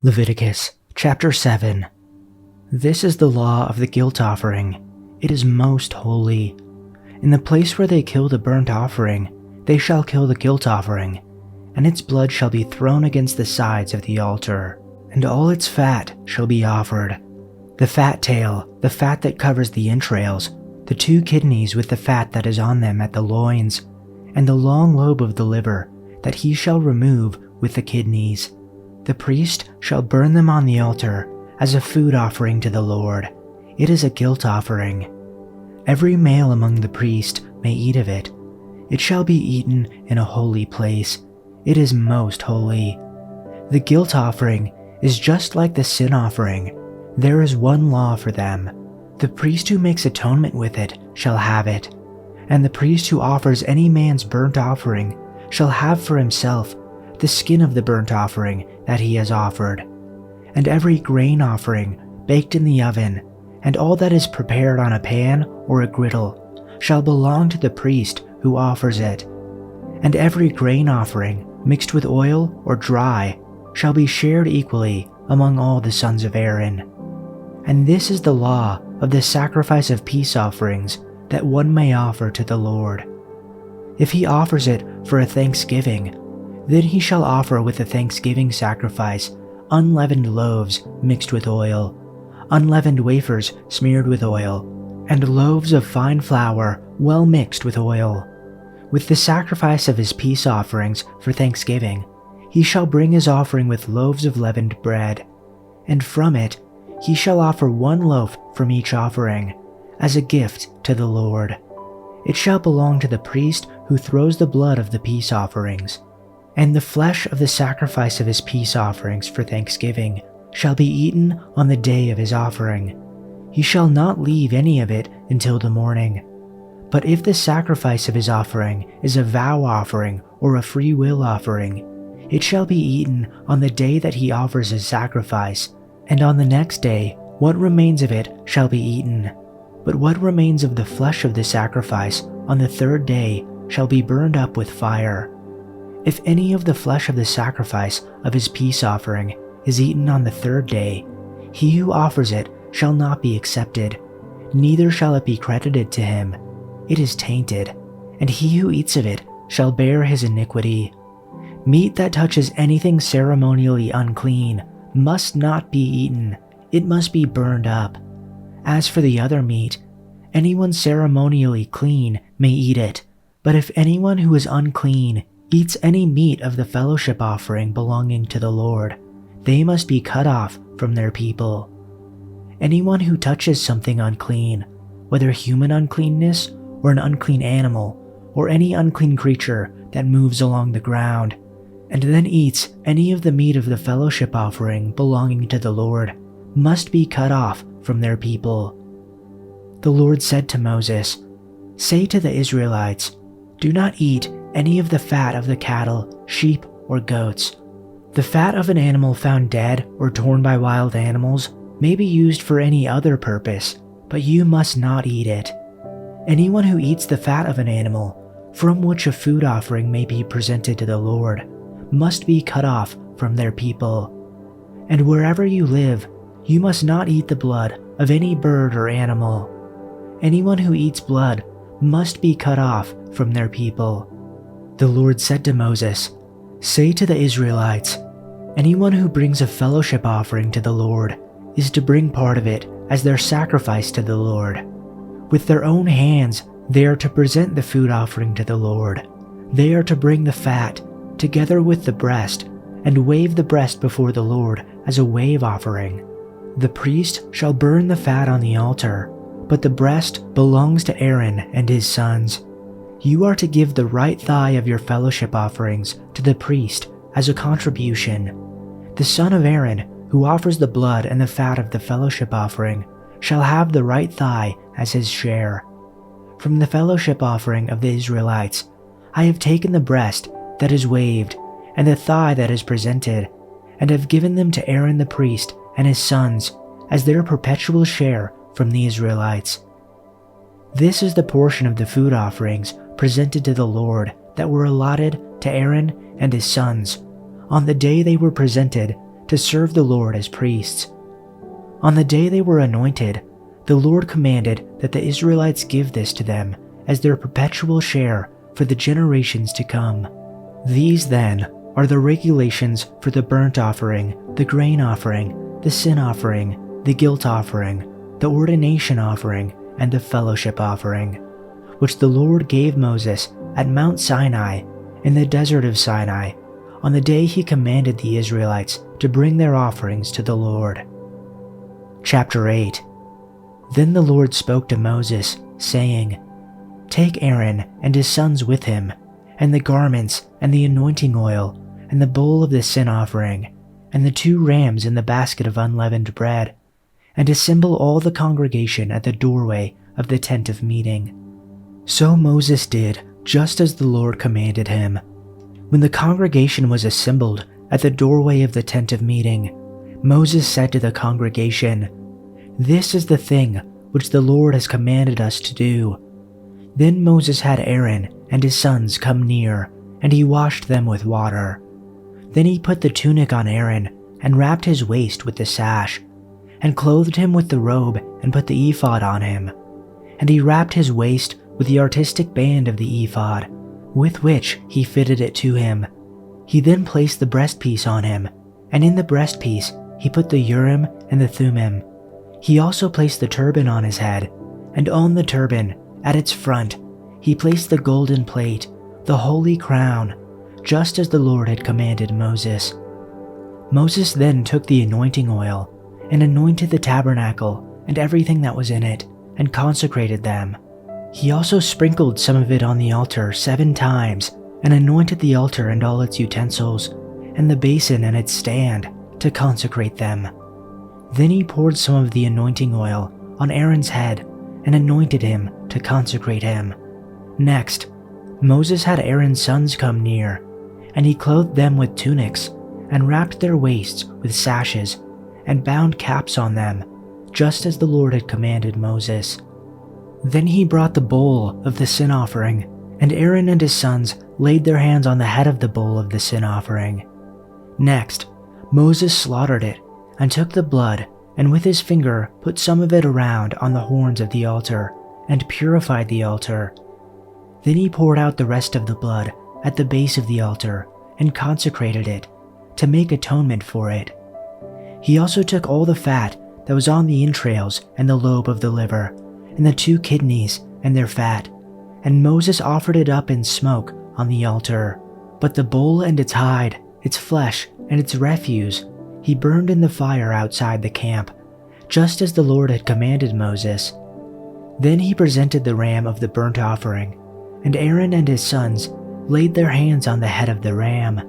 Leviticus chapter 7. This is the law of the guilt offering. It is most holy. In the place where they kill the burnt offering, they shall kill the guilt offering, and its blood shall be thrown against the sides of the altar, and all its fat shall be offered. The fat tail, the fat that covers the entrails, the 2 kidneys with the fat that is on them at the loins, and the long lobe of the liver, that he shall remove with the kidneys. The priest shall burn them on the altar as a food offering to the Lord. It is a guilt offering. Every male among the priest may eat of it. It shall be eaten in a holy place. It is most holy. The guilt offering is just like the sin offering. There is one law for them. The priest who makes atonement with it shall have it, and the priest who offers any man's burnt offering shall have for himself the skin of the burnt offering that he has offered, and every grain offering baked in the oven, and all that is prepared on a pan or a griddle, shall belong to the priest who offers it. And every grain offering mixed with oil or dry shall be shared equally among all the sons of Aaron. And this is the law of the sacrifice of peace offerings that one may offer to the Lord. If he offers it for a thanksgiving, then he shall offer with the thanksgiving sacrifice unleavened loaves mixed with oil, unleavened wafers smeared with oil, and loaves of fine flour well mixed with oil. With the sacrifice of his peace offerings for thanksgiving, he shall bring his offering with loaves of leavened bread, and from it he shall offer 1 loaf from each offering, as a gift to the Lord. It shall belong to the priest who throws the blood of the peace offerings. And the flesh of the sacrifice of his peace offerings for thanksgiving shall be eaten on the day of his offering. He shall not leave any of it until the morning. But if the sacrifice of his offering is a vow offering or a free will offering, it shall be eaten on the day that he offers his sacrifice, and on the next day what remains of it shall be eaten. But what remains of the flesh of the sacrifice on the 3rd day shall be burned up with fire. If any of the flesh of the sacrifice of his peace offering is eaten on the 3rd day, he who offers it shall not be accepted, neither shall it be credited to him. It is tainted, and he who eats of it shall bear his iniquity. Meat that touches anything ceremonially unclean must not be eaten, it must be burned up. As for the other meat, anyone ceremonially clean may eat it, but if anyone who is unclean eats any meat of the fellowship offering belonging to the Lord, they must be cut off from their people. Anyone who touches something unclean, whether human uncleanness or an unclean animal, or any unclean creature that moves along the ground, and then eats any of the meat of the fellowship offering belonging to the Lord, must be cut off from their people. The Lord said to Moses, "Say to the Israelites, do not eat any of the fat of the cattle, sheep, or goats. The fat of an animal found dead or torn by wild animals may be used for any other purpose, but you must not eat it. Anyone who eats the fat of an animal, from which a food offering may be presented to the Lord, must be cut off from their people. And wherever you live, you must not eat the blood of any bird or animal. Anyone who eats blood must be cut off from their people." The Lord said to Moses, "Say to the Israelites, anyone who brings a fellowship offering to the Lord is to bring part of it as their sacrifice to the Lord. With their own hands they are to present the food offering to the Lord. They are to bring the fat, together with the breast, and wave the breast before the Lord as a wave offering. The priest shall burn the fat on the altar, but the breast belongs to Aaron and his sons. You are to give the right thigh of your fellowship offerings to the priest as a contribution. The son of Aaron, who offers the blood and the fat of the fellowship offering, shall have the right thigh as his share. From the fellowship offering of the Israelites, I have taken the breast that is waved and the thigh that is presented, and have given them to Aaron the priest and his sons as their perpetual share from the Israelites. This is the portion of the food offerings presented to the Lord that were allotted to Aaron and his sons on the day they were presented to serve the Lord as priests. On the day they were anointed, the Lord commanded that the Israelites give this to them as their perpetual share for the generations to come. These, then, are the regulations for the burnt offering, the grain offering, the sin offering, the guilt offering, the ordination offering, and the fellowship offering, which the Lord gave Moses at Mount Sinai in the desert of Sinai on the day he commanded the Israelites to bring their offerings to the Lord. Chapter 8. Then the Lord spoke to Moses, saying, "Take Aaron and his sons with him, and the garments, and the anointing oil, and the bowl of the sin offering, and the 2 rams in the basket of unleavened bread, and assemble all the congregation at the doorway of the tent of meeting." So Moses did just as the Lord commanded him. When the congregation was assembled at the doorway of the tent of meeting, Moses said to the congregation, "This is the thing which the Lord has commanded us to do." Then Moses had Aaron and his sons come near, and he washed them with water. Then he put the tunic on Aaron and wrapped his waist with the sash, and clothed him with the robe and put the ephod on him. And he wrapped his waist with the artistic band of the ephod, with which he fitted it to him. He then placed the breastpiece on him, and in the breastpiece he put the Urim and the Thummim. He also placed the turban on his head, and on the turban, at its front, he placed the golden plate, the holy crown, just as the Lord had commanded Moses. Moses then took the anointing oil, and anointed the tabernacle and everything that was in it, and consecrated them. He also sprinkled some of it on the altar 7 times, and anointed the altar and all its utensils, and the basin and its stand, to consecrate them. Then he poured some of the anointing oil on Aaron's head, and anointed him to consecrate him. Next, Moses had Aaron's sons come near, and he clothed them with tunics, and wrapped their waists with sashes, and bound caps on them, just as the Lord had commanded Moses. Then he brought the bowl of the sin offering, and Aaron and his sons laid their hands on the head of the bowl of the sin offering. Next, Moses slaughtered it, and took the blood, and with his finger put some of it around on the horns of the altar, and purified the altar. Then he poured out the rest of the blood at the base of the altar, and consecrated it, to make atonement for it. He also took all the fat that was on the entrails and the lobe of the liver, and the 2 kidneys and their fat, and Moses offered it up in smoke on the altar. But the bull and its hide, its flesh, and its refuse he burned in the fire outside the camp, just as the Lord had commanded Moses. Then he presented the ram of the burnt offering, and Aaron and his sons laid their hands on the head of the ram,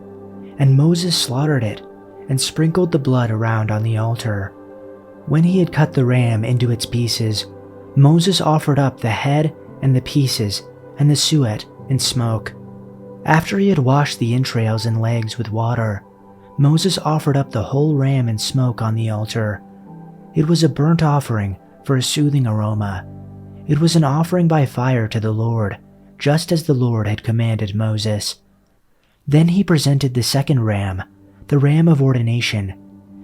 and Moses slaughtered it, and sprinkled the blood around on the altar. When he had cut the ram into its pieces, Moses offered up the head and the pieces and the suet in smoke. After he had washed the entrails and legs with water, Moses offered up the whole ram in smoke on the altar. It was a burnt offering for a soothing aroma. It was an offering by fire to the Lord, just as the Lord had commanded Moses. Then he presented the second ram, the ram of ordination,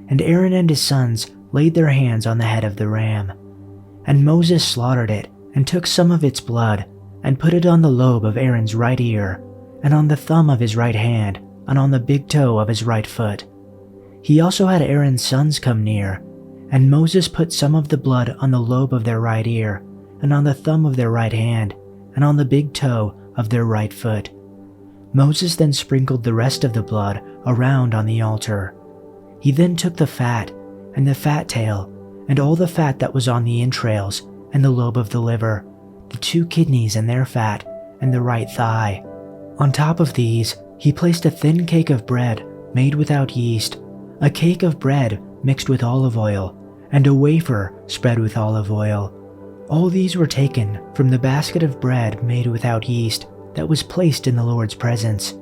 and Aaron and his sons laid their hands on the head of the ram. And Moses slaughtered it, and took some of its blood, and put it on the lobe of Aaron's right ear, and on the thumb of his right hand, and on the big toe of his right foot. He also had Aaron's sons come near, and Moses put some of the blood on the lobe of their right ear, and on the thumb of their right hand, and on the big toe of their right foot. Moses then sprinkled the rest of the blood around on the altar. He then took the fat, and the fat tail, and all the fat that was on the entrails, and the lobe of the liver, the 2 kidneys and their fat, and the right thigh. On top of these, he placed a thin cake of bread made without yeast, a cake of bread mixed with olive oil, and a wafer spread with olive oil. All these were taken from the basket of bread made without yeast that was placed in the Lord's presence.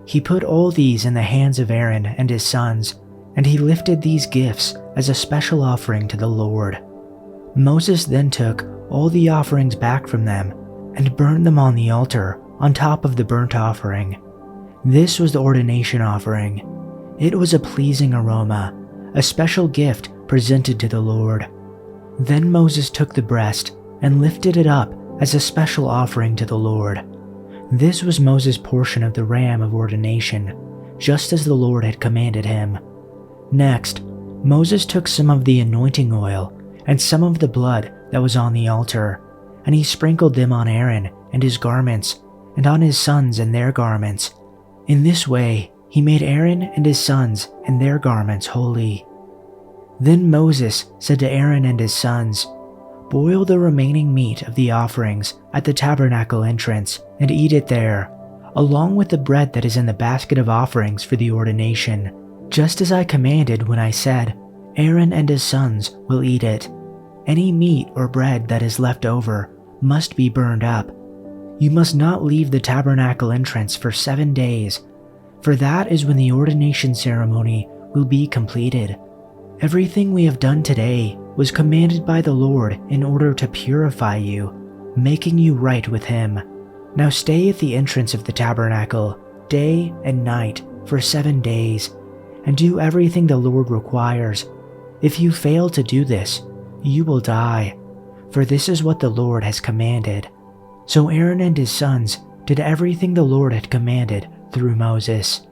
He put all these in the hands of Aaron and his sons, and he lifted these gifts as a special offering to the Lord. Moses then took all the offerings back from them and burned them on the altar on top of the burnt offering. This was the ordination offering. It was a pleasing aroma, a special gift presented to the Lord. Then Moses took the breast and lifted it up as a special offering to the Lord. This was Moses' portion of the ram of ordination, just as the Lord had commanded him. Next, Moses took some of the anointing oil and some of the blood that was on the altar, and he sprinkled them on Aaron and his garments, and on his sons and their garments. In this way, he made Aaron and his sons and their garments holy. Then Moses said to Aaron and his sons, "Boil the remaining meat of the offerings at the tabernacle entrance and eat it there, along with the bread that is in the basket of offerings for the ordination, just as I commanded when I said, 'Aaron and his sons will eat it.' Any meat or bread that is left over must be burned up. You must not leave the tabernacle entrance for 7 days, for that is when the ordination ceremony will be completed. Everything we have done today was commanded by the Lord in order to purify you, making you right with Him. Now stay at the entrance of the tabernacle, day and night, for 7 days, and do everything the Lord requires. If you fail to do this, you will die, for this is what the Lord has commanded." So Aaron and his sons did everything the Lord had commanded through Moses.